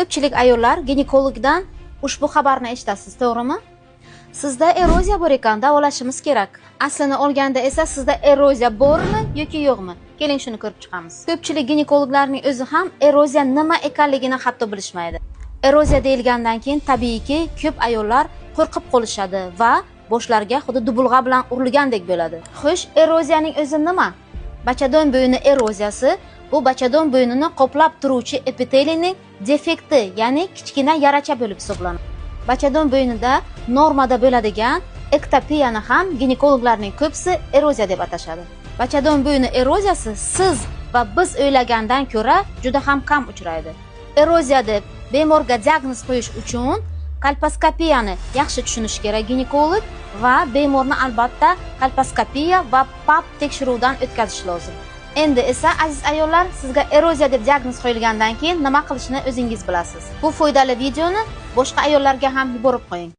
Ko'pchilik ayollar ginekologdan ushbu xabarni eshitasiz, to'g'rimi? Sizda eroziya bor ekan, davolashimiz kerak. Aslini olganda esa sizda eroziya bormi yoki yo'qmi? Keling shuni ko'rib chiqamiz. Ko'pchilik ginekologlarning o'zi ham eroziya nima ekanligini hatto bilishmaydi. Eroziya deyilgandan keyin tabiiyki ko'p ayollar qo'rqib qolishadi va boshlariga xuddi dubulg'a bilan urilgandek bo'ladi. Xo'sh, eroziyaning o'zi nima? Bachadon bo'yini eroziyasi bu bachadon bo'yinini qoplab turuvchi epiteliyning defekti, ya'ni kichkina yaracha bo'lib hisoblanadi. Bachadon bo'yinida normada bo'ladigan ektopiyani ham ginekologlarning ko'psi eroziya deb atashadi. Bachadon bo'yini eroziyasi siz va biz o'ylagandan ko'ra juda ham kam uchraydi. Eroziya deb bemorga diagnoz qo'yish uchun kolposkopiyani yaxshi tushunish kerak ginekolog va bemorni albatta kolposkopiya va pap tekshiruvdan o'tkazish lozim. Endi esa aziz ayollar, sizga eroziya deb diagnoz qo'yilgandan keyin nima qilishni o'zingiz bilasiz. Bu foydali videoni boshqa ayollarga ham yuborib qo'ying.